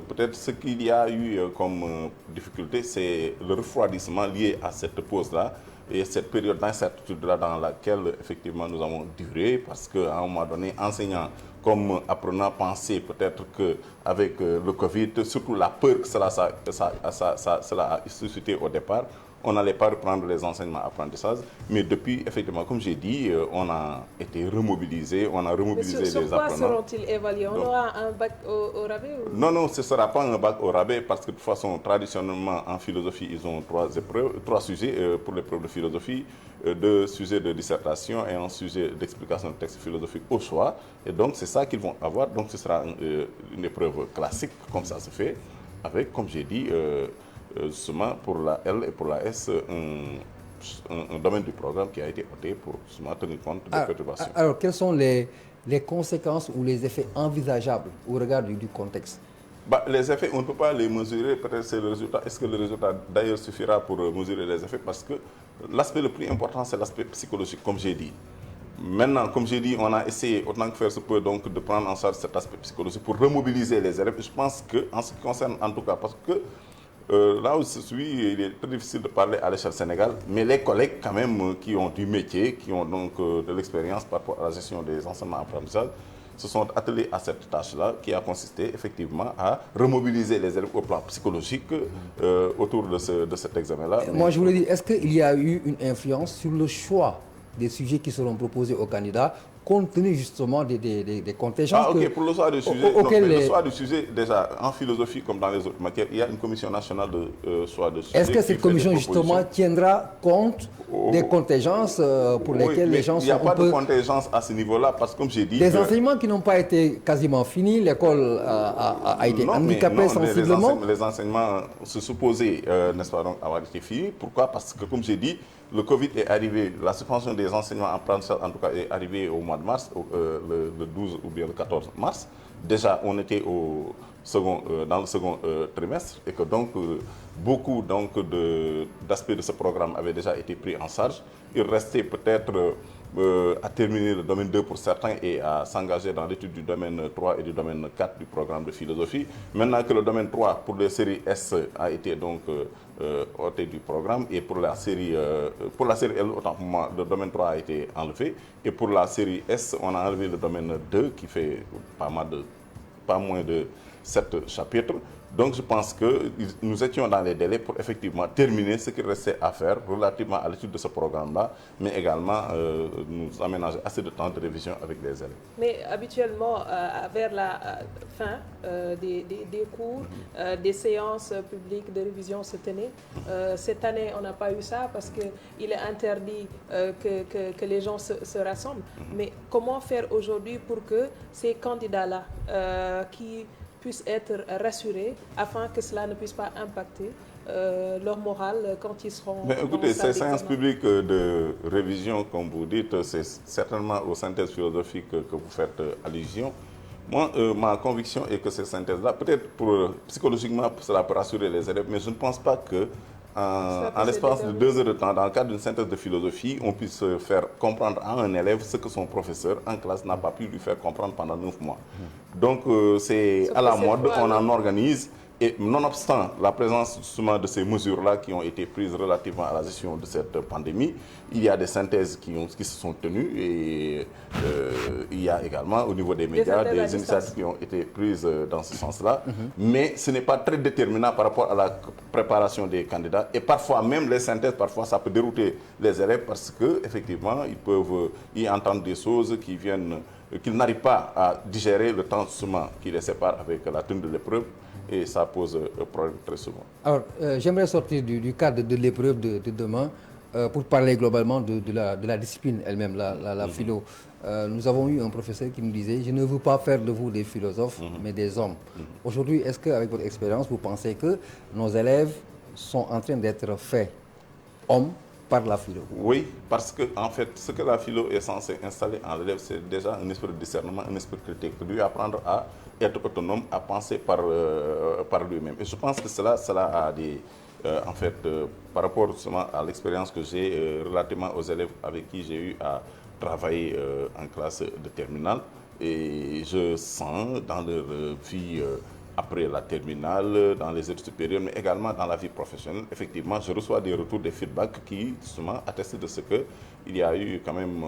peut-être ce qu'il y a eu comme difficulté, c'est le refroidissement lié à cette pause-là et cette période d'incertitude-là dans laquelle effectivement nous avons duré, parce qu'à un moment donné, enseignants comme apprenants pensaient peut-être qu'avec le Covid, surtout la peur que cela a suscité au départ, on n'allait pas reprendre les enseignements apprentissages, mais depuis, effectivement, comme j'ai dit, on a été remobilisé, on a remobilisé les apprenants. Sur quoi seront-ils évalués? On aura un bac au rabais ou... Non, ce ne sera pas un bac au rabais, parce que de toute façon, traditionnellement, en philosophie, ils ont 3 sujets pour l'épreuve de philosophie, 2 sujets de dissertation et un sujet d'explication de texte philosophique au choix. Et donc, c'est ça qu'ils vont avoir. Donc, ce sera une épreuve classique, comme ça se fait, avec, comme j'ai dit, justement pour la L et pour la S, un domaine du programme qui a été ôté pour justement tenir compte des perturbations. Alors, quelles sont les conséquences ou les effets envisageables au regard du contexte? Les effets, on ne peut pas les mesurer, peut-être c'est le résultat. Est-ce que le résultat d'ailleurs suffira pour mesurer les effets? Parce que l'aspect le plus important, c'est l'aspect psychologique, comme j'ai dit. Maintenant, comme j'ai dit, on a essayé autant que faire se peut donc de prendre en charge cet aspect psychologique pour remobiliser les élèves. Et je pense que, en ce qui concerne en tout cas, parce que là où je suis, il est très difficile de parler à l'échelle Sénégal, mais les collègues quand même qui ont du métier, qui ont donc de l'expérience par rapport à la gestion des enseignements apprentissages, se sont attelés à cette tâche-là qui a consisté effectivement à remobiliser les élèves au plan psychologique autour de cet examen-là. Moi, je voulais dire, est-ce qu'il y a eu une influence sur le choix des sujets qui seront proposés aux candidats, compte tenu justement des contingences pour le choix du sujet, le choix du sujet, déjà, en philosophie comme dans les autres matières, il y a une commission nationale de choix de sujet. Est-ce que cette commission, justement, tiendra compte des contingences pour lesquelles les gens sont... Il n'y a pas de contingence à ce niveau-là, parce que comme j'ai dit... Des enseignements qui n'ont pas été quasiment finis, l'école a été handicapée sensiblement. Les enseignements se supposaient, n'est-ce pas, donc, avoir été finis. Pourquoi? Parce que, comme j'ai dit, le Covid est arrivé, la suspension des enseignements apprentissage, en tout cas, est arrivée au mois de mars, le 12 ou bien le 14 mars. Déjà, on était dans le second trimestre et que donc beaucoup d'aspects de ce programme avaient déjà été pris en charge. Il restait peut-être à terminer le domaine 2 pour certains et à s'engager dans l'étude du domaine 3 et du domaine 4 du programme de philosophie. Maintenant que le domaine 3 pour les séries S a été donc ôté du programme et pour la série L, autant pour moi, le domaine 3 a été enlevé et pour la série S, on a enlevé le domaine 2 qui fait pas moins de 7 chapitres. Donc je pense que nous étions dans les délais pour effectivement terminer ce qu'il restait à faire relativement à l'étude de ce programme-là, mais également nous aménager assez de temps de révision avec les élèves. Mais habituellement, vers la fin des cours, des séances publiques de révision se tenaient. Cette année, on n'a pas eu ça parce qu'il est interdit que les gens se rassemblent. Mais comment faire aujourd'hui pour que ces candidats-là qui puissent être rassurés afin que cela ne puisse pas impacter leur morale quand ils seront... Mais écoutez, ces séances publiques de révision, comme vous dites, c'est certainement aux synthèses philosophiques que vous faites allusion. Moi, ma conviction est que ces synthèses-là, peut-être psychologiquement, cela peut rassurer les élèves, mais je ne pense pas que en l'espace de 2 heures de temps, dans le cadre d'une synthèse de philosophie, on puisse faire comprendre à un élève ce que son professeur en classe n'a pas pu lui faire comprendre pendant 9 mois. Donc c'est à la mode, on en organise. Et nonobstant la présence justement de ces mesures-là qui ont été prises relativement à la gestion de cette pandémie, il y a des synthèses qui se sont tenues et il y a également au niveau des médias des initiatives qui ont été prises dans ce sens-là. Mais ce n'est pas très déterminant par rapport à la préparation des candidats. Et parfois, même les synthèses, parfois ça peut dérouter les élèves parce qu'effectivement, ils peuvent y entendre des choses qu'ils n'arrivent pas à digérer le temps justement qui les sépare avec la tenue de l'épreuve. Et ça pose un problème très souvent. Alors, j'aimerais sortir du cadre de l'épreuve de demain pour parler globalement de la discipline elle-même, la philo. Nous avons eu un professeur qui nous disait « Je ne veux pas faire de vous des philosophes, mais des hommes ». Aujourd'hui, est-ce qu'avec votre expérience, vous pensez que nos élèves sont en train d'être faits hommes par la philo? Oui, parce que en fait, ce que la philo est censée installer en l'élève, c'est déjà un esprit de discernement, un esprit critique, lui apprendre à être autonome, à penser par lui-même. Et je pense que cela a des... en fait, par rapport justement à l'expérience que j'ai relativement aux élèves avec qui j'ai eu à travailler en classe de terminale, et je sens dans leur vie après la terminale, dans les études supérieures, mais également dans la vie professionnelle, effectivement, je reçois des retours, des feedbacks qui, justement, attestent de ce qu'il y a eu quand même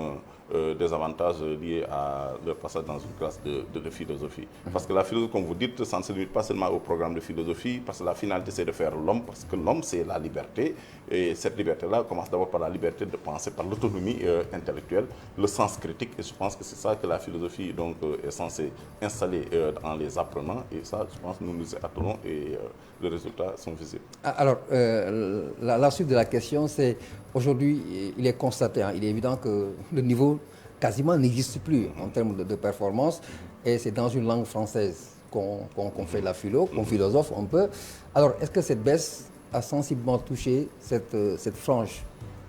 des avantages liés à leur passage dans une classe de philosophie. Parce que la philosophie, comme vous dites, ça ne se limite pas seulement au programme de philosophie, parce que la finalité, c'est de faire l'homme, parce que l'homme, c'est la liberté. Et cette liberté-là commence d'abord par la liberté de penser, par l'autonomie intellectuelle, le sens critique. Et je pense que c'est ça que la philosophie donc, est censée installer dans les apprenants. Et ça, je pense que nous nous y attelons et les résultats sont visibles. Alors, la suite de la question, c'est aujourd'hui, il est constaté, il est évident que le niveau quasiment n'existe plus en termes de performance. Et c'est dans une langue française qu'on fait la philo, qu'on philosophe un peu. Alors, est-ce que cette baisse a sensiblement touché cette frange?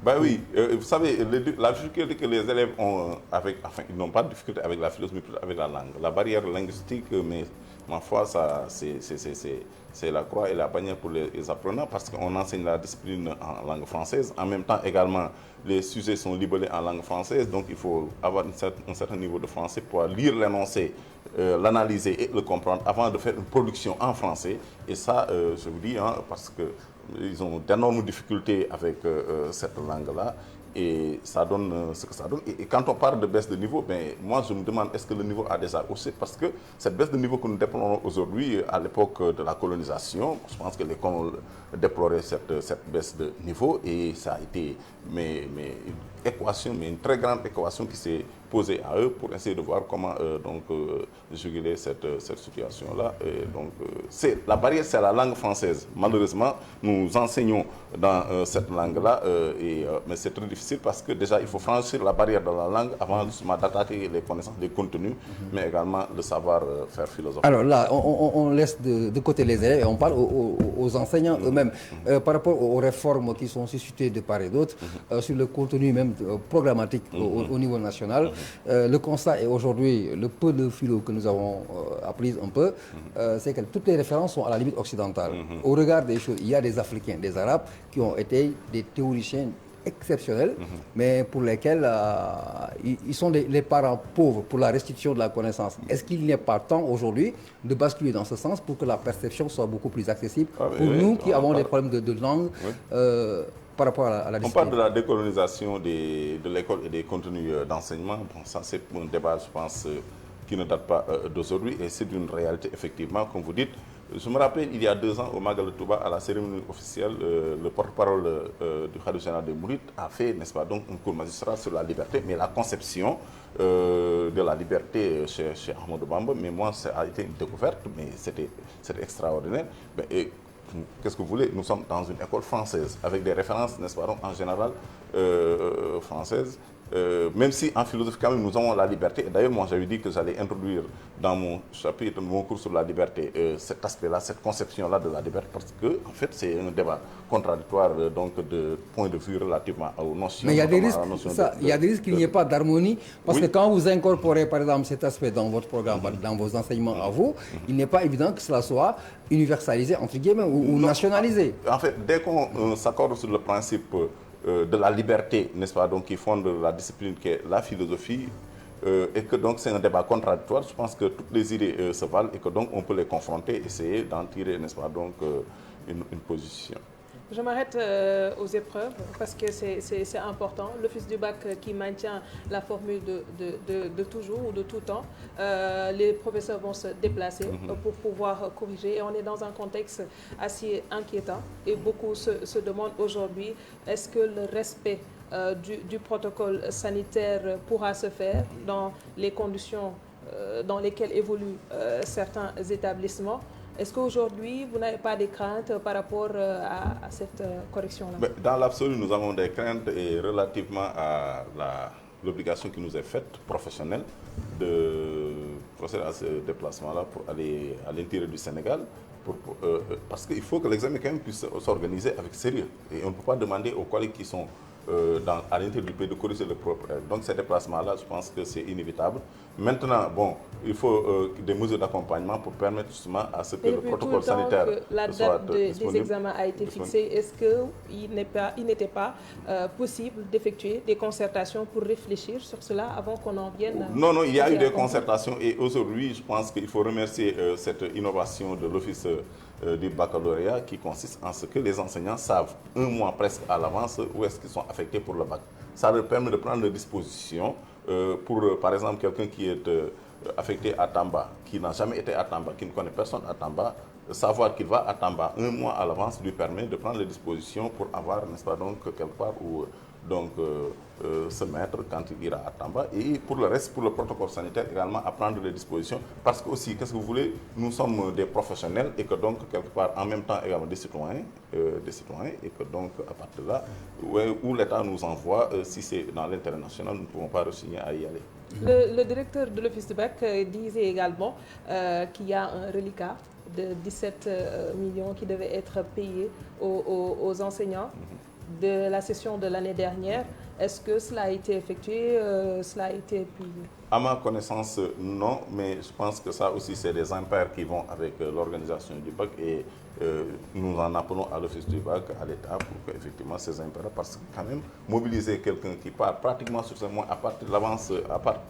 Ben oui, vous savez, la difficulté que les élèves ont ils n'ont pas de difficulté avec la philosophie, mais plutôt avec la langue. La barrière linguistique, mais ma foi, ça, c'est la croix et la bannière pour les apprenants parce qu'on enseigne la discipline en langue française. En même temps, également, les sujets sont libellés en langue française, donc il faut avoir un certain niveau de français pour lire l'énoncé, l'analyser et le comprendre avant de faire une production en français. Et ça, je vous dis, parce qu'ils ont d'énormes difficultés avec cette langue-là. Et ça donne ce que ça donne. Et quand on parle de baisse de niveau, ben, moi je me demande est-ce que le niveau a déjà haussé? Parce que cette baisse de niveau que nous déplorons aujourd'hui, à l'époque de la colonisation, je pense que les colons déploraient cette baisse de niveau et ça a été une très grande équation qui s'est posée à eux pour essayer de voir comment juguler cette situation-là. La barrière, c'est la langue française. Malheureusement, nous enseignons dans cette langue-là, mais c'est très difficile parce que déjà, il faut franchir la barrière de la langue avant justement d'attaquer les connaissances, les contenus, mais également le savoir-faire philosophique. Alors là, on laisse de côté les élèves et on parle aux enseignants eux-mêmes. Par rapport aux réformes qui sont suscitées de part et d'autre, sur le contenu même programmatique au niveau national, le constat est aujourd'hui, le peu de philo que nous avons appris un peu, c'est que toutes les références sont à la limite occidentale. Au regard des choses, il y a des Africains, des Arabes qui ont été des théoriciens exceptionnels, mais pour lesquels ils sont les parents pauvres pour la restitution de la connaissance. Est-ce qu'il n'y a pas temps aujourd'hui de basculer dans ce sens pour que la perception soit beaucoup plus accessible pour nous qui avons des problèmes de langue par rapport à la discipline? On parle de la décolonisation de l'école et des contenus d'enseignement. Bon, ça c'est un débat, je pense, qui ne date pas d'aujourd'hui et c'est une réalité effectivement, comme vous dites. Je me rappelle, il y a 2 ans, au Magal de Touba, à la cérémonie officielle, le porte-parole du Khalife général des Mourides a fait, n'est-ce pas, donc un cours magistral sur la liberté, mais la conception de la liberté chez Ahmadou Bamba, mais moi, ça a été une découverte, mais c'était extraordinaire. Qu'est-ce que vous voulez? Nous sommes dans une école française, avec des références, n'est-ce pas, en général, françaises. Même si en philosophie, quand même, nous avons la liberté. Et d'ailleurs, moi, j'avais dit que j'allais introduire dans mon chapitre, mon cours sur la liberté, cet aspect-là, cette conception-là de la liberté, parce que, en fait, c'est un débat contradictoire, donc, de point de vue relativement aux notions. Mais il y a des risques, il y a des risques qu'il n'y ait pas d'harmonie, parce que quand vous incorporez, par exemple, cet aspect dans votre programme, dans vos enseignements à vous, il n'est pas évident que cela soit universalisé, entre guillemets, ou nationalisé. En fait, dès qu'on s'accorde sur le principe de la liberté, n'est-ce pas, donc qui fonde la discipline qui est la philosophie, et que donc c'est un débat contradictoire, je pense que toutes les idées se valent et que donc on peut les confronter, essayer d'en tirer, n'est-ce pas, donc une position. Je m'arrête aux épreuves parce que c'est important. L'Office du bac qui maintient la formule de toujours ou de tout temps. Les professeurs vont se déplacer pour pouvoir corriger. Et on est dans un contexte assez inquiétant. Et beaucoup se demandent aujourd'hui, est-ce que le respect du protocole sanitaire pourra se faire dans les conditions dans lesquelles évoluent certains établissements? Est-ce qu'aujourd'hui, vous n'avez pas des craintes par rapport à cette correction-là? Dans l'absolu, nous avons des craintes et relativement à l'obligation qui nous est faite, professionnelle, de procéder à ce déplacement-là pour aller à l'intérieur du Sénégal. Parce qu'il faut que l'examen quand même puisse s'organiser avec sérieux. Et on ne peut pas demander aux collègues qui sont à l'intérieur du pays de corriger le propre. Donc ces déplacements-là, je pense que c'est inévitable. Maintenant, bon, il faut des mesures d'accompagnement pour permettre justement à ce que le protocole sanitaire la date des examens a été fixée. Est-ce qu'il n'était pas possible d'effectuer des concertations pour réfléchir sur cela avant qu'on en vienne? Non, il y a eu des concertations et aujourd'hui, je pense qu'il faut remercier cette innovation de l'Office du baccalauréat qui consiste en ce que les enseignants savent 1 mois presque à l'avance où est-ce qu'ils sont affectés pour le bac. Ça leur permet de prendre des dispositions pour, par exemple, quelqu'un qui est affecté à Tamba, qui n'a jamais été à Tamba, qui ne connaît personne à Tamba, savoir qu'il va à Tamba 1 mois à l'avance lui permet de prendre les dispositions pour avoir, n'est-ce pas, donc, quelque part où se mettre quand il ira à Tamba. Et pour le reste, pour le protocole sanitaire également, à prendre les dispositions. Parce que aussi, qu'est-ce que vous voulez, nous sommes des professionnels et que donc, quelque part, en même temps également des citoyens et que donc, à partir de là, où l'État nous envoie, si c'est dans l'intérêt national, nous ne pouvons pas resigner à y aller. Le directeur de l'Office du bac disait également qu'il y a un reliquat de 17 millions qui devait être payé aux enseignants de la session de l'année dernière. Est-ce que cela a été effectué, cela a été épuisé? À ma connaissance, non, mais je pense que ça aussi, c'est des impairs qui vont avec l'organisation du bac et nous en appelons à l'office du bac, à l'État, pour que effectivement ces impairs, parce que quand même, mobiliser quelqu'un qui part pratiquement sur ses moyens, à part l'avance,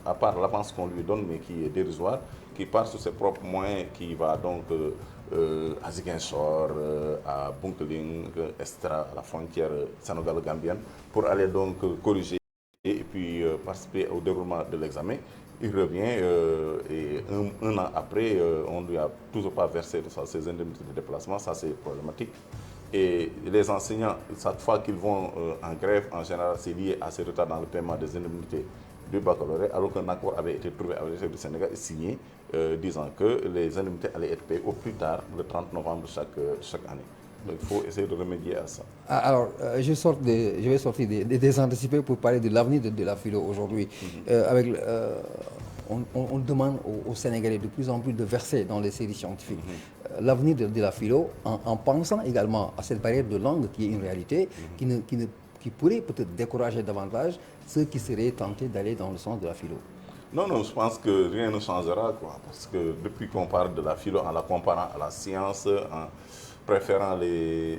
à part l'avance qu'on lui donne, mais qui est dérisoire, qui part sur ses propres moyens, qui va donc à Ziguinchor, à Bunkiling, etc., à la frontière sénégalo-gambienne, pour aller donc corriger et puis participer au déroulement de l'examen. Il revient et un an après, on ne lui a toujours pas versé ses indemnités de déplacement, ça c'est problématique. Et les enseignants, chaque fois qu'ils vont en grève, en général, c'est lié à ces retards dans le paiement des indemnités du baccalauréat, alors qu'un accord avait été trouvé avec l'État du Sénégal et signé, disant que les indemnités allaient être payées au plus tard le 30 novembre chaque année. Donc il faut essayer de remédier à ça. Alors, je vais sortir des anticipés pour parler de l'avenir de la philo aujourd'hui. On demande aux Sénégalais de plus en plus de verser dans les séries scientifiques. L'avenir de la philo, en pensant également à cette barrière de langue qui est une réalité, qui pourrait peut-être décourager davantage ceux qui seraient tentés d'aller dans le sens de la philo. Non, non, je pense que rien ne changera, quoi, parce que depuis qu'on parle de la philo en la comparant à la science, en préférant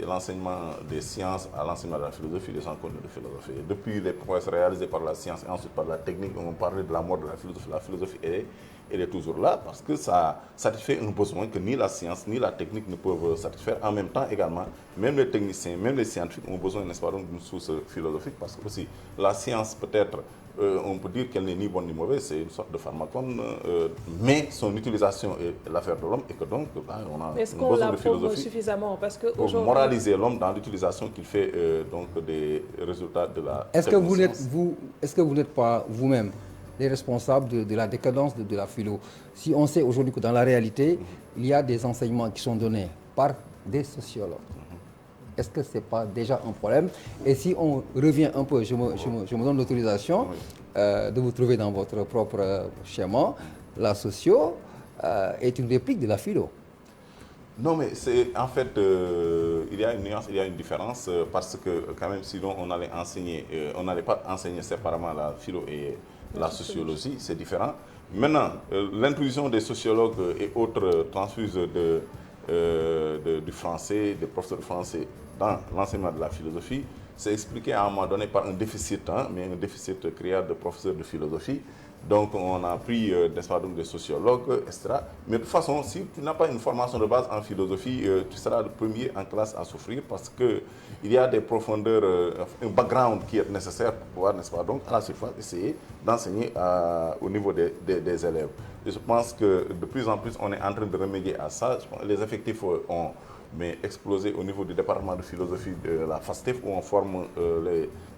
l'enseignement des sciences à l'enseignement de la philosophie, les gens continuent de philosophie. Depuis les progrès réalisés par la science et ensuite par la technique, on parlait de la mort de la philosophie. La philosophie, elle est toujours là parce que ça satisfait un besoin que ni la science ni la technique ne peuvent satisfaire. En même temps également, même les techniciens, même les scientifiques ont besoin, n'est-ce pas, d'une source philosophique parce que aussi la science peut-être, on peut dire qu'elle n'est ni bonne ni mauvaise, c'est une sorte de pharmacone, mais son utilisation est l'affaire de l'homme et que donc là, on a est-ce besoin qu'on de la prouve philosophie suffisamment parce que pour moraliser l'homme dans l'utilisation qu'il fait donc des résultats de la Est-ce que vous n'êtes pas vous-même les responsables de la décadence de la philo? Si on sait aujourd'hui que dans la réalité, il y a des enseignements qui sont donnés par des sociologues, est-ce que ce n'est pas déjà un problème? Et si on revient un peu, je me donne l'autorisation de vous trouver dans votre propre schéma, la socio est une réplique de la philo. Non, mais c'est en fait, il y a une nuance, il y a une différence, parce que quand même, sinon on allait enseigner, on n'allait pas enseigner séparément la philo et la sociologie, c'est différent. Maintenant, l'intrusion des sociologues et autres transfuses du français, des professeurs de français dans l'enseignement de la philosophie, c'est expliqué à un moment donné par un déficit, mais un déficit criard de professeurs de philosophie. Donc on a pris des sociologues, etc. Mais de toute façon, si tu n'as pas une formation de base en philosophie, tu seras le premier en classe à souffrir parce qu'il y a des profondeurs, un background qui est nécessaire pour pouvoir, n'est-ce pas, donc à la surface, essayer d'enseigner au niveau des élèves. Et je pense que de plus en plus, on est en train de remédier à ça. Les effectifs ont explosé au niveau du département de philosophie de la FASTEF où on forme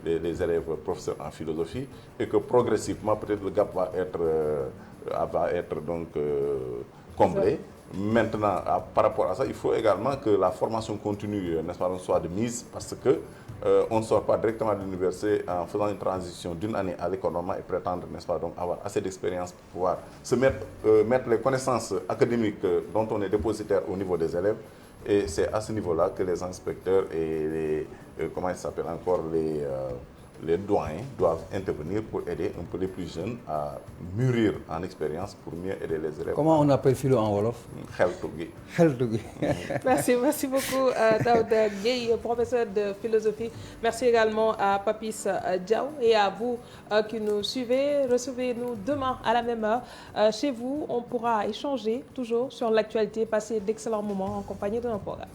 les élèves professeurs en philosophie et que progressivement peut-être le gap va être donc comblé. Maintenant, par rapport à ça, il faut également que la formation continue, n'est-ce pas, soit de mise parce que on ne sort pas directement de l'université en faisant une transition d'une année à l'école normale et prétendre, n'est-ce pas, donc avoir assez d'expérience pour pouvoir se mettre les connaissances académiques dont on est dépositaire au niveau des élèves. Et c'est à ce niveau-là que les inspecteurs et comment ils s'appellent encore, les doyens doivent intervenir pour aider un peu les plus jeunes à mûrir en expérience pour mieux aider les élèves. Comment on appelle philo en wolof? Xeltu gi. Merci beaucoup Daouda Gueye, professeur de philosophie. Merci également à Papis Diaw et à vous qui nous suivez. Recevez-nous demain à la même heure. Chez vous, on pourra échanger toujours sur l'actualité, passer d'excellents moments en compagnie de nos programmes.